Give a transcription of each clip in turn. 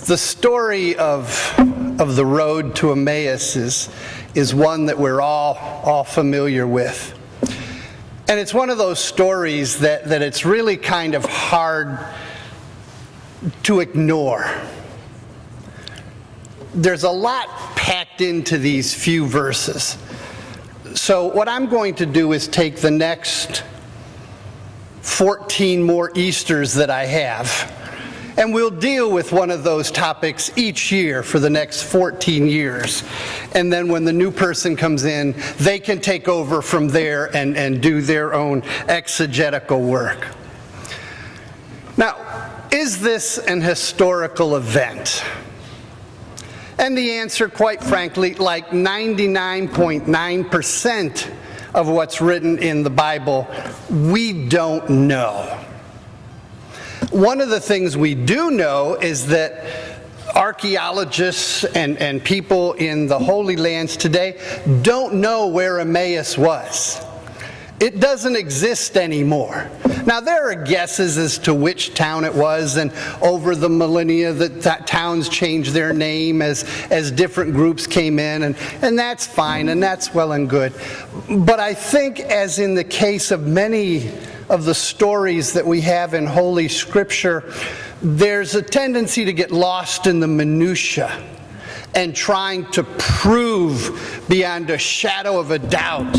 The story of the road to Emmaus is one that we're all familiar with. And it's one of those stories that it's really kind of hard to ignore. There's a lot packed into these few verses. So what I'm going to do is take the next 14 more Easters that I have, and we'll deal with one of those topics each year for the next 14 years. And then when the new person comes in, they can take over from there and do their own exegetical work. Now, is this an historical event? And the answer, quite frankly, like 99.9% of what's written in the Bible, we don't know. One of the things we do know is that archaeologists and people in the Holy Lands today don't know where Emmaus was. It doesn't exist anymore. Now, there are guesses as to which town it was, and over the millennia, that towns changed their name as different groups came in, and that's fine, and that's well and good. But I think, as in the case of many of the stories that we have in Holy Scripture, there's a tendency to get lost in the minutia and trying to prove beyond a shadow of a doubt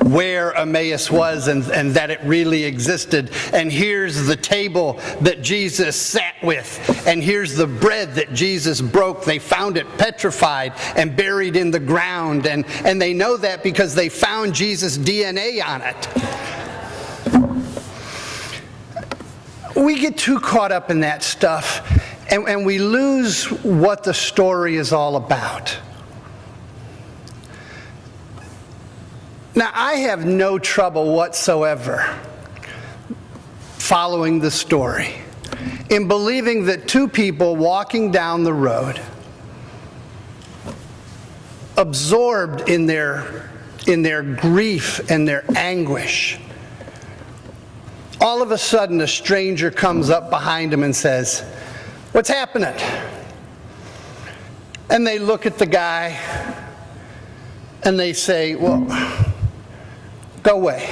where Emmaus was and that it really existed. And here's the table that Jesus sat with, and here's the bread that Jesus broke. They found it petrified and buried in the ground, and they know that because they found Jesus' DNA on it. We get too caught up in that stuff, and we lose what the story is all about. Now, I have no trouble whatsoever following the story in believing that two people walking down the road, absorbed in their grief and their anguish, all of a sudden a stranger comes up behind them and says, "What's happening?" And they look at the guy and they say, "Well, go away.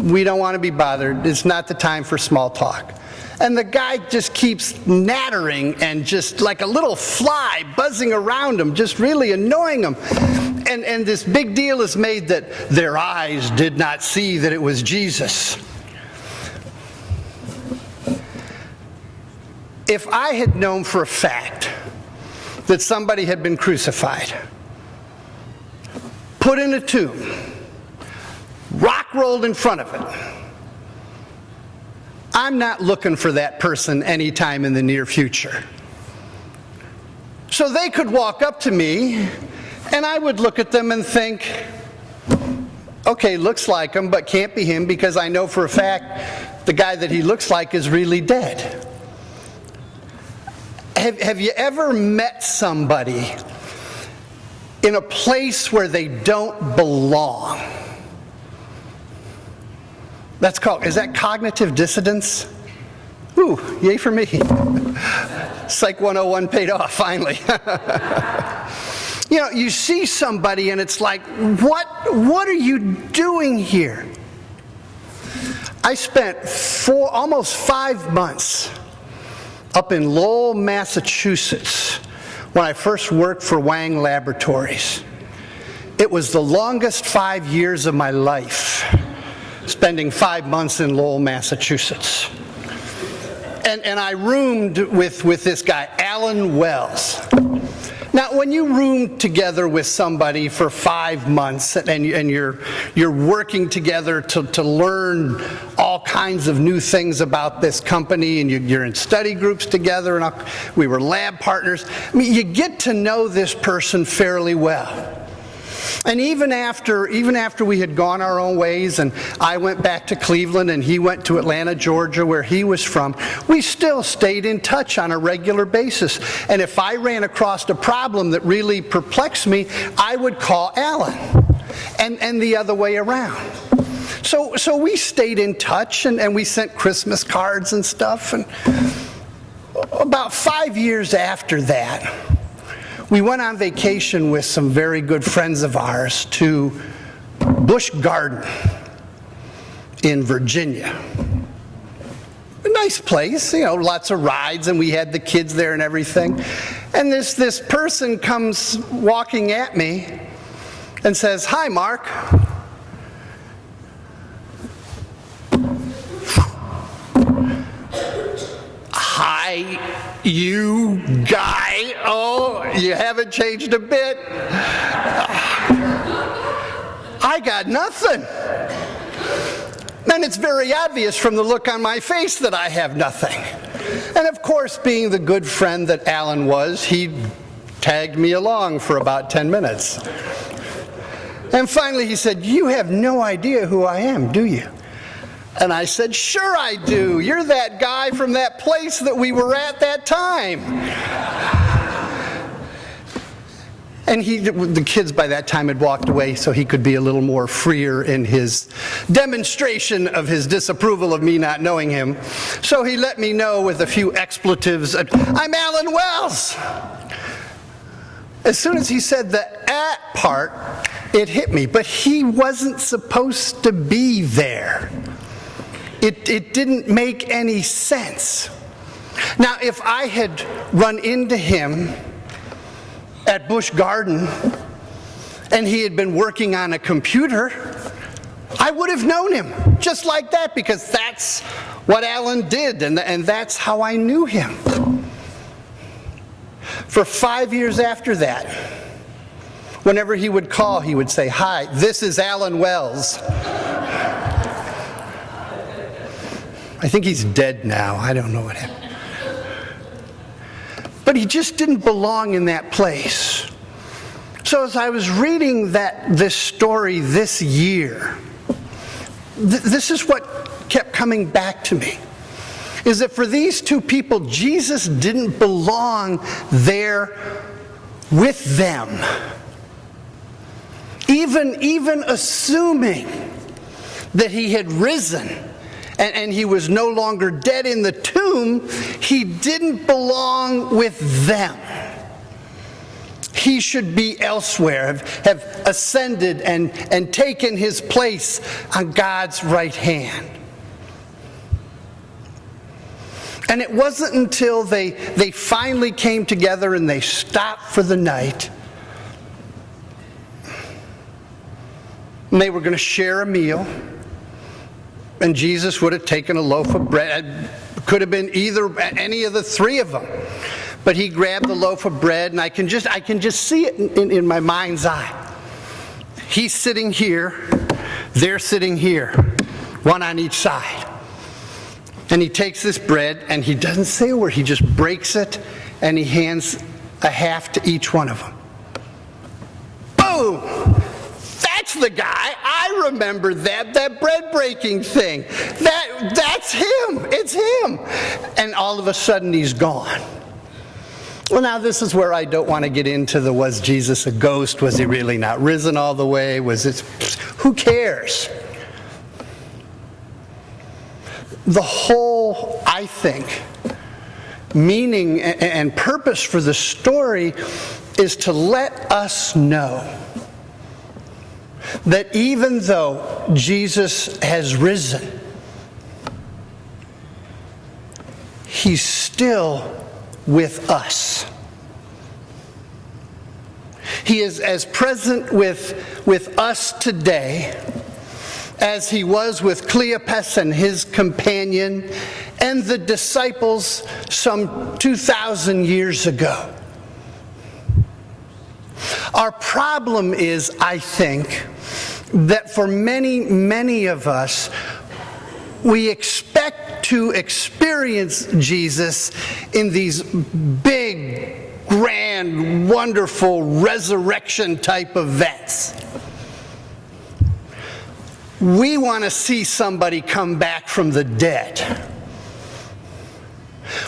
We don't want to be bothered. It's not the time for small talk." And the guy just keeps nattering and just like a little fly buzzing around him, just really annoying him. And this big deal is made that their eyes did not see that it was Jesus. If I had known for a fact that somebody had been crucified, put in a tomb, rock rolled in front of it, I'm not looking for that person anytime in the near future. So they could walk up to me, and I would look at them and think, okay, looks like him, but can't be him because I know for a fact the guy that he looks like is really dead. Have you ever met somebody in a place where they don't belong? Is that cognitive dissonance? Ooh, yay for me. Psych 101 paid off, finally. You know, you see somebody and it's like, what are you doing here? I spent almost 5 months up in Lowell, Massachusetts, when I first worked for Wang Laboratories. It was the longest 5 years of my life, spending 5 months in Lowell, Massachusetts. And I roomed with this guy, Alan Wells. Now, when you room together with somebody for 5 months and you're working together to learn all kinds of new things about this company, and you're in study groups together, and we were lab partners, I mean, you get to know this person fairly well. And even after we had gone our own ways, and I went back to Cleveland and he went to Atlanta, Georgia, where he was from, we still stayed in touch on a regular basis. And if I ran across a problem that really perplexed me, I would call Alan, and the other way around. So we stayed in touch, and we sent Christmas cards and stuff. And About 5 years after that, we went on vacation with some very good friends of ours to Busch Garden in Virginia. A nice place, lots of rides, and we had the kids there and everything. And this person comes walking at me and says, "Hi, Mark." "Hi, you guy. Oh, you haven't changed a bit." I got nothing. And it's very obvious from the look on my face that I have nothing. And of course, being the good friend that Alan was, he tagged me along for about 10 minutes. And finally he said, "You have no idea who I am, do you?" And I said, "Sure I do. You're that guy from that place that we were at that time." And the kids by that time had walked away, so he could be a little more freer in his demonstration of his disapproval of me not knowing him. So he let me know with a few expletives, "I'm Alan Wells." As soon as he said the "at" part, it hit me. But he wasn't supposed to be there. It didn't make any sense. Now, if I had run into him at Busch Garden and he had been working on a computer, I would have known him just like that, because that's what Alan did, and that's how I knew him. For 5 years after that, whenever he would call, he would say, "Hi, this is Alan Wells." I think he's dead now. I don't know what happened. But he just didn't belong in that place. So as I was reading this story this year, this is what kept coming back to me, is that for these two people, Jesus didn't belong there with them. Even assuming that he had risen and he was no longer dead in the tomb, he didn't belong with them. He should be elsewhere, have ascended and taken his place on God's right hand. And it wasn't until they finally came together and they stopped for the night, and they were going to share a meal. And Jesus would have taken a loaf of bread. Could have been any of the three of them. But he grabbed the loaf of bread, and I can just see it in my mind's eye. He's sitting here, they're sitting here, one on each side. And he takes this bread, and he doesn't say a word. He just breaks it, and he hands a half to each one of them. Boom! That's the guy. I remember that bread breaking thing. That's him. It's him. And all of a sudden he's gone. Well, now this is where I don't want to get into was Jesus a ghost? Was he really not risen all the way? Who cares? The whole, I think, meaning and purpose for the story is to let us know that even though Jesus has risen, he's still with us. He is as present with us today as he was with Cleopas and his companion and the disciples some 2,000 years ago. Our problem is, I think, that for many, many of us, we expect to experience Jesus in these big, grand, wonderful resurrection type events. We want to see somebody come back from the dead.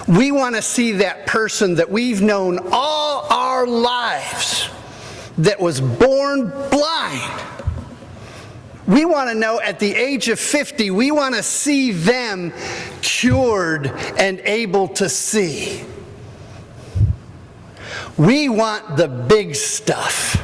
We want to see that person that we've known all our lives, that was born blind, We want to know at the age of 50, we want to see them cured and able to see. We want the big stuff.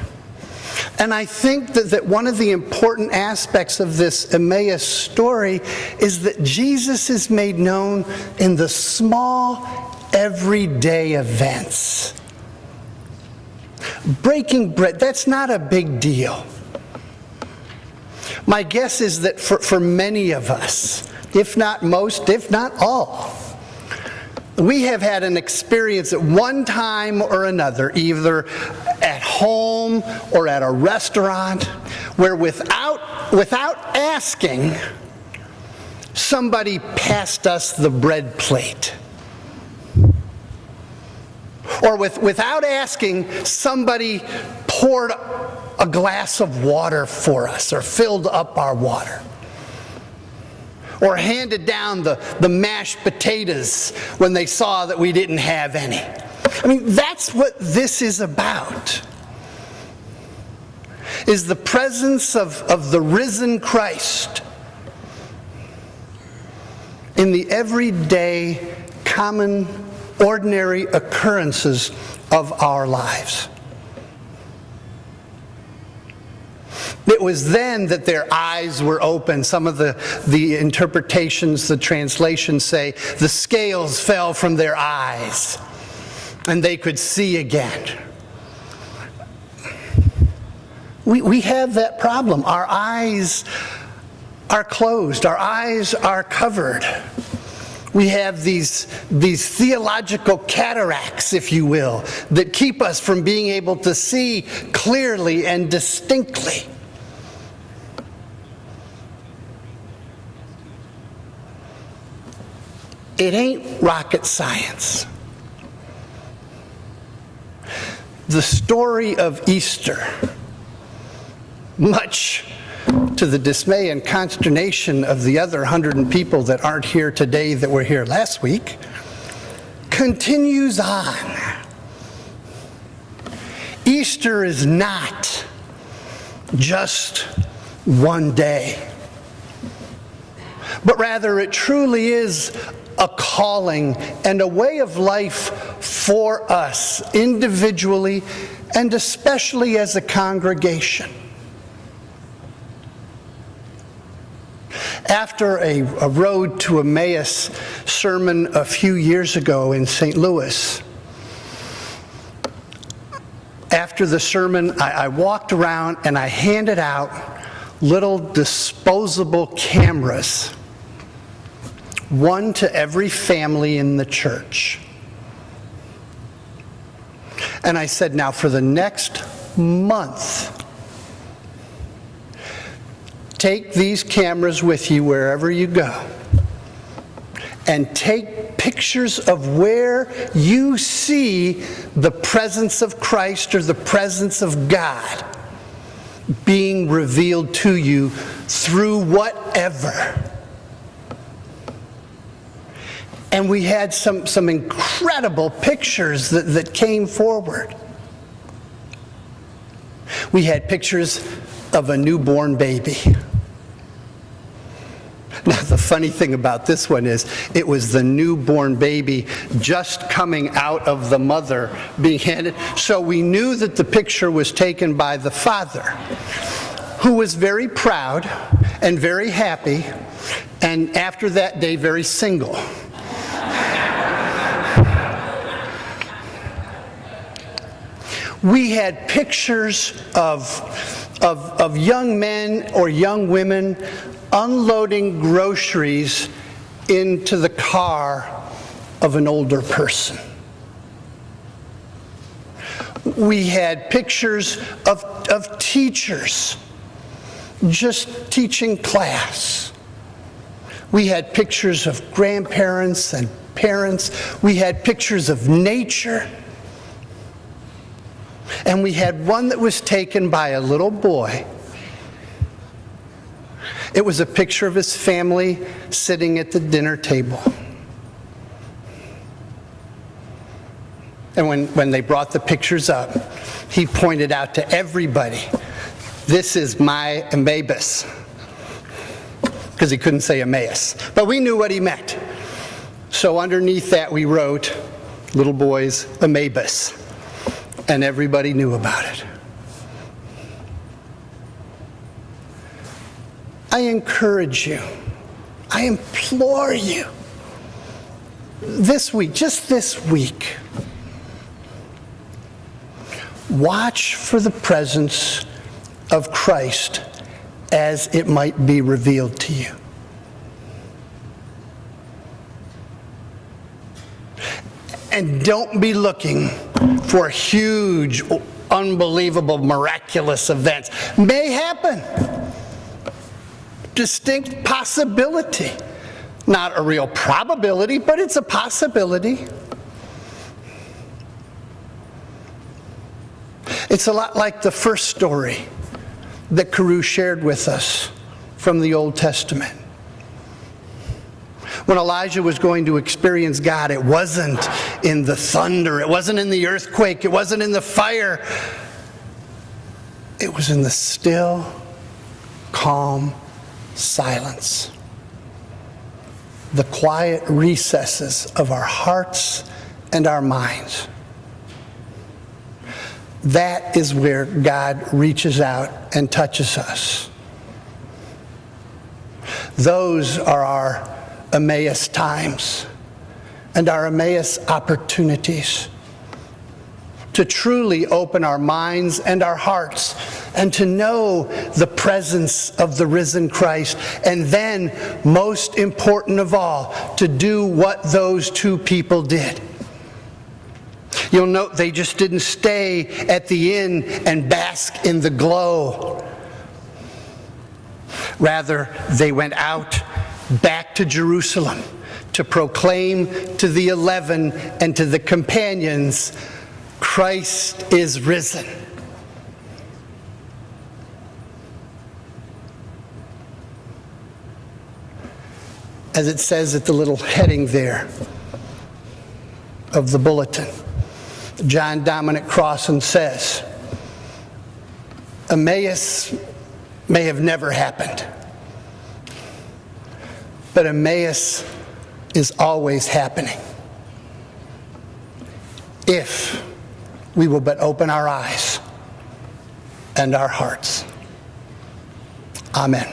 And I think that one of the important aspects of this Emmaus story is that Jesus is made known in the small, everyday events. Breaking bread, that's not a big deal. My guess is that for many of us, if not most, if not all, we have had an experience at one time or another, either at home or at a restaurant, where without asking, somebody passed us the bread plate. Or without asking, somebody poured a glass of water for us or filled up our water. Or handed down the mashed potatoes when they saw that we didn't have any. I mean, that's what this is about. Is the presence of the risen Christ in the everyday, common, ordinary occurrences of our lives. It was then that their eyes were open. Some of the interpretations, the translations say, the scales fell from their eyes and they could see again. We have that problem. Our eyes are closed. Our eyes are covered. We have these theological cataracts, if you will, that keep us from being able to see clearly and distinctly. It ain't rocket science. The story of Easter, much to the dismay and consternation of the other 100 people that aren't here today that were here last week, continues on. Easter is not just one day, but rather it truly is a calling and a way of life for us individually and especially as a congregation. After a Road to Emmaus sermon a few years ago in St. Louis, after the sermon, I walked around and I handed out little disposable cameras, one to every family in the church. And I said, now for the next month, take these cameras with you wherever you go and take pictures of where you see the presence of Christ or the presence of God being revealed to you through whatever. And we had some incredible pictures that came forward. We had pictures of a newborn baby. Now, the funny thing about this one is it was the newborn baby just coming out of the mother being handed. So we knew that the picture was taken by the father, who was very proud and very happy, and after that day, very single. We had pictures of young men or young women unloading groceries into the car of an older person. We had pictures of teachers just teaching class. We had pictures of grandparents and parents. We had pictures of nature. And we had one that was taken by a little boy. It was a picture of his family sitting at the dinner table. And when they brought the pictures up, he pointed out to everybody, "This is my Emmaeus, because he couldn't say Emmaus. But we knew what he meant. So underneath that we wrote, little boys, Emmaeus. And everybody knew about it. I encourage you, I implore you, this week, just this week, watch for the presence of Christ as it might be revealed to you. And don't be looking for huge, unbelievable, miraculous events. May happen. Distinct possibility. Not a real probability, but it's a possibility. It's a lot like the first story that Carew shared with us from the Old Testament. When Elijah was going to experience God, it wasn't in the thunder, it wasn't in the earthquake, it wasn't in the fire. It was in the still, calm silence. The quiet recesses of our hearts and our minds. That is where God reaches out and touches us. Those are our Emmaus times and our Emmaus opportunities to truly open our minds and our hearts and to know the presence of the risen Christ, and then, most important of all, to do what those two people did. You'll note they just didn't stay at the inn and bask in the glow. Rather, they went out back to Jerusalem to proclaim to the 11 and to the companions, Christ is risen. As it says at the little heading there of the bulletin, John Dominic Crossan says, Emmaus may have never happened, but Emmaus is always happening if we will but open our eyes and our hearts. Amen.